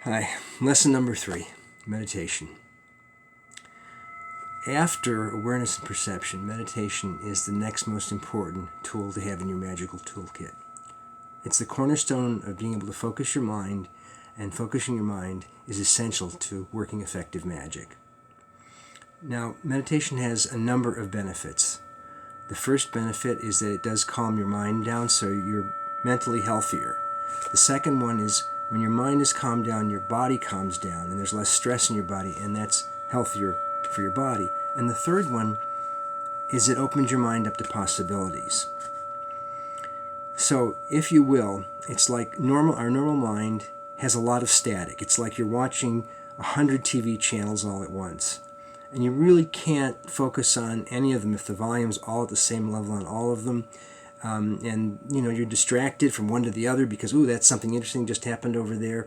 Hi, lesson number 3, meditation. After awareness and perception, meditation is the next most important tool to have in your magical toolkit. It's the cornerstone of being able to focus your mind, and focusing your mind is essential to working effective magic. Now, meditation has a number of benefits. The first benefit is that it does calm your mind down so you're mentally healthier. The second one is when your mind is calmed down, your body calms down, and there's less stress in your body, and that's healthier for your body. And the third one is it opens your mind up to possibilities. So, if you will, it's like our normal mind has a lot of static. It's like you're watching 100 TV channels all at once. And you really can't focus on any of them if the volume's all at the same level on all of them. And you're distracted from one to the other because, that's something interesting just happened over there.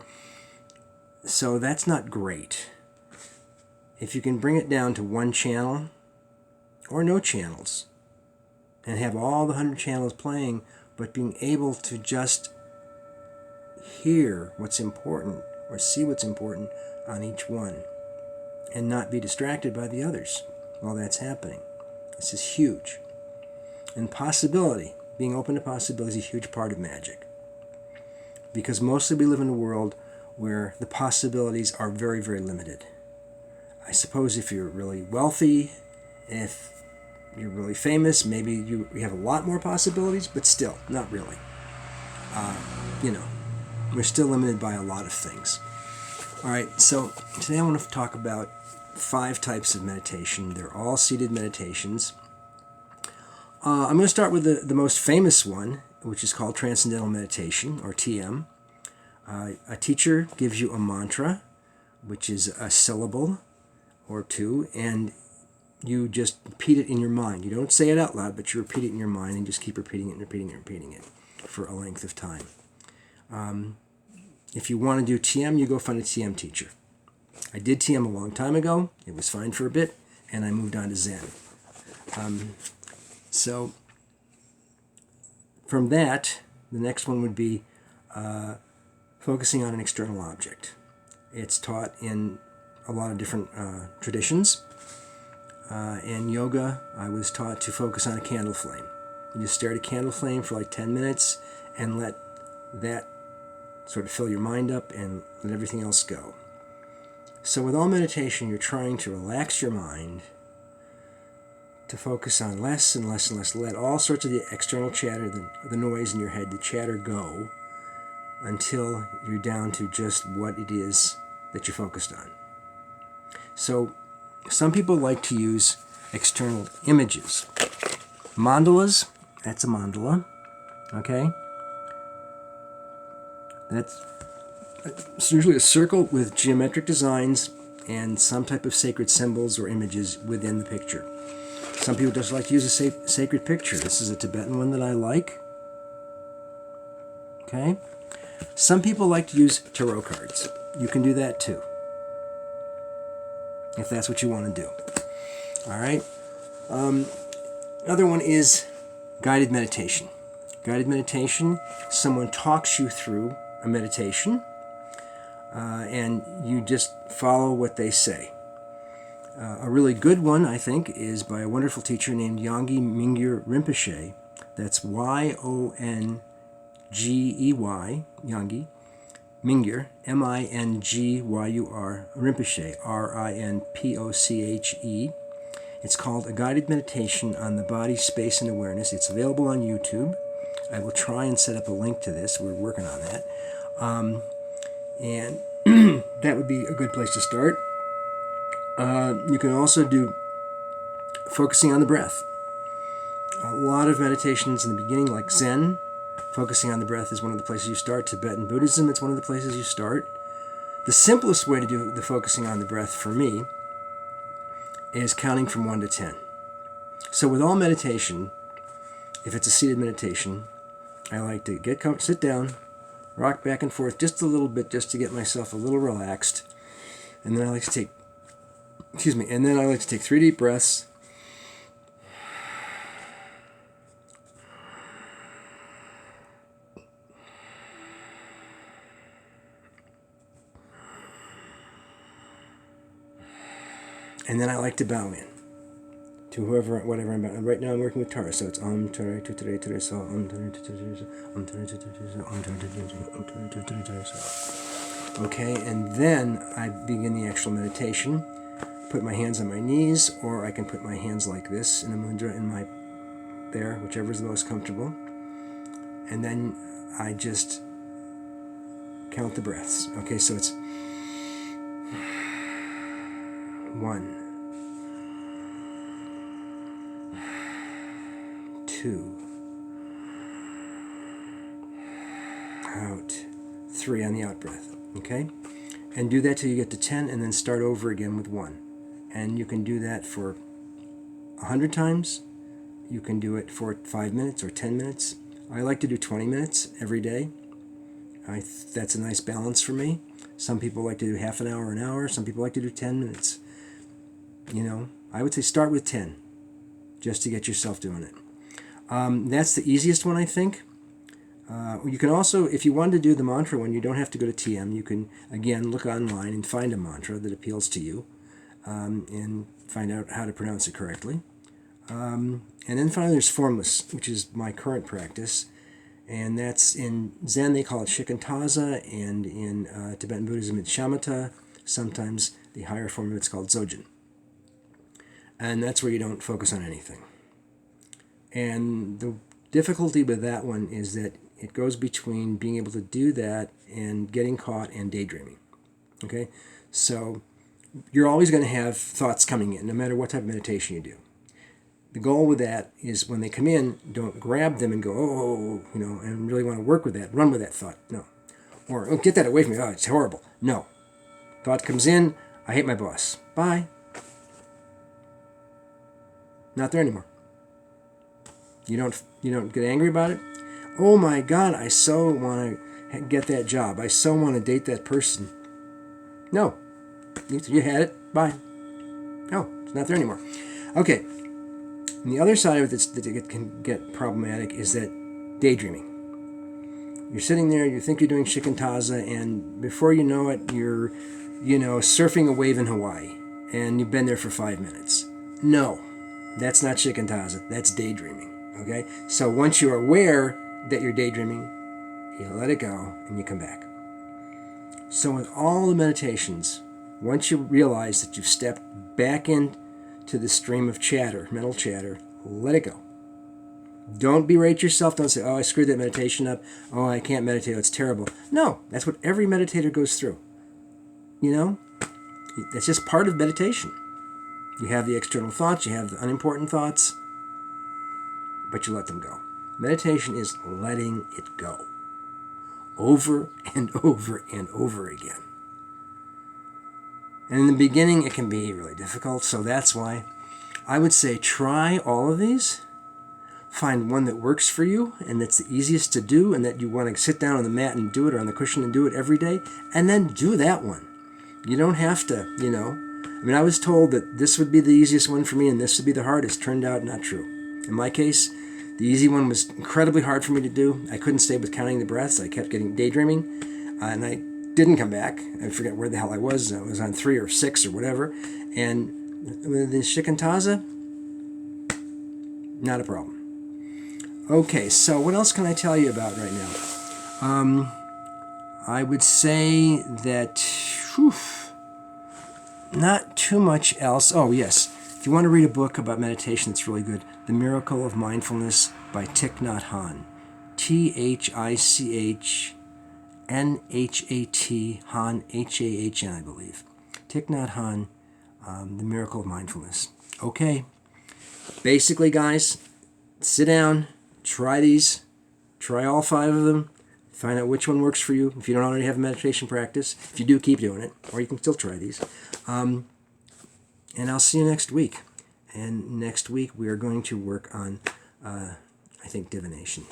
So that's not great. If you can bring it down to one channel or no channels and have all the 100 channels playing, but being able to just hear what's important or see what's important on each one and not be distracted by the others while that's happening. This is huge. And possibility, being open to possibility, is a huge part of magic. Because mostly we live in a world where the possibilities are very, very limited. I suppose if you're really wealthy, if you're really famous, maybe you have a lot more possibilities, but still, not really. We're still limited by a lot of things. All right, so today I want to talk about 5 types of meditation. They're all seated meditations. I'm going to start with the most famous one, which is called Transcendental Meditation, or TM. A teacher gives you a mantra, which is a syllable or 2, and you just repeat it in your mind. You don't say it out loud, but you repeat it in your mind and just keep repeating it and repeating it and repeating it for a length of time. If you want to do TM, you go find a TM teacher. I did TM a long time ago. It was fine for a bit, and I moved on to Zen. So from that, the next one would be focusing on an external object. It's taught in a lot of different traditions. In yoga, I was taught to focus on a candle flame. You just stare at a candle flame for like 10 minutes and let that sort of fill your mind up and let everything else go. So with all meditation, you're trying to relax your mind, to focus on less and less and less. Let all sorts of the external chatter, the noise in your head, the chatter go until you're down to just what it is that you're focused on. So some people like to use external images. Mandalas, that's a mandala, okay? It's usually a circle with geometric designs and some type of sacred symbols or images within the picture. Some people just like to use a sacred picture. This is a Tibetan one that I like. Okay? Some people like to use tarot cards. You can do that too, if that's what you want to do. All right? Another one is guided meditation. Guided meditation, someone talks you through a meditation, and you just follow what they say. A really good one, I think, is by a wonderful teacher named Yongey Mingyur Rinpoche. That's Yongey, Yongey, Mingyur, Mingyur, Rinpoche, Rinpoche. It's called A Guided Meditation on the Body, Space, and Awareness. It's available on YouTube. I will try and set up a link to this. We're working on that. And that would be a good place to start. You can also do focusing on the breath. A lot of meditations in the beginning, like Zen, focusing on the breath is one of the places you start. Tibetan Buddhism, it's one of the places you start. The simplest way to do the focusing on the breath for me is counting from 1 to 10. So with all meditation, if it's a seated meditation, I like to sit down, rock back and forth just a little bit just to get myself a little relaxed. And then I like to take 3 deep breaths. And then I like to bow in to whoever, whatever I'm about. Right now I'm working with Tara, so it's Tara Tara Tara so Tara Tara so. Okay, and then I begin the actual meditation. Put my hands on my knees, or I can put my hands like this in a mudra in my there, whichever is the most comfortable. And then I just count the breaths. Okay, so it's 1, 2, out, 3 on the out breath. Okay, and do that till you get to 10, and then start over again with 1. And you can do that for 100 times. You can do it for 5 minutes or 10 minutes. I like to do 20 minutes every day. That's a nice balance for me. Some people like to do half an hour. Some people like to do 10 minutes. You know, I would say start with 10 just to get yourself doing it. That's the easiest one, I think. You can also, if you want to do the mantra one, you don't have to go to TM. You can, again, look online and find a mantra that appeals to you and find out how to pronounce it correctly. And then finally there's formless, which is my current practice. And that's in Zen, they call it Shikantaza, and in Tibetan Buddhism, it's Shamatha. Sometimes the higher form of it's called Dzogchen. And that's where you don't focus on anything. And the difficulty with that one is that it goes between being able to do that and getting caught and daydreaming. Okay? So you're always going to have thoughts coming in, no matter what type of meditation you do. The goal with that is when they come in, don't grab them and go, oh, you know, and really want to work with that, run with that thought. No. Or, oh, get that away from me. Oh, it's horrible. No. Thought comes in, I hate my boss. Bye. Not there anymore. You don't get angry about it. Oh my God, I so want to get that job. I so want to date that person. No. You had it. Bye. No, it's not there anymore. Okay. And the other side of it that it can get problematic is that daydreaming. You're sitting there, you think you're doing Shikantaza, and before you know it, you're, surfing a wave in Hawaii, and you've been there for 5 minutes. No, that's not Shikantaza. That's daydreaming. Okay? So once you're aware that you're daydreaming, you let it go, and you come back. So with all the meditations, once you realize that you've stepped back into the stream of chatter, mental chatter, let it go. Don't berate yourself. Don't say, oh, I screwed that meditation up. Oh, I can't meditate. It's terrible. No, that's what every meditator goes through. That's just part of meditation. You have the external thoughts, you have the unimportant thoughts, but you let them go. Meditation is letting it go. Over and over and over again. And in the beginning, it can be really difficult, so that's why I would say try all of these. Find one that works for you and that's the easiest to do and that you want to sit down on the mat and do it or on the cushion and do it every day, and then do that one. You don't have to, I was told that this would be the easiest one for me and this would be the hardest. Turned out not true. In my case, the easy one was incredibly hard for me to do. I couldn't stay with counting the breaths. I kept getting daydreaming, and I didn't come back. I forget where the hell I was. I was on 3 or 6 or whatever. And with the Shikantaza, not a problem. Okay, so what else can I tell you about right now? I would say that, not too much else. Oh, yes. If you want to read a book about meditation, it's really good. The Miracle of Mindfulness by Thich Nhat Hanh. Thichhnhat, Hanh, H-A-H-N, I believe. Thich Nhat Hanh, The Miracle of Mindfulness. Okay. Basically, guys, sit down, try these, try all 5 of them, find out which one works for you. If you don't already have a meditation practice, if you do, keep doing it, or you can still try these. And I'll see you next week. And next week we are going to work on, I think, divination.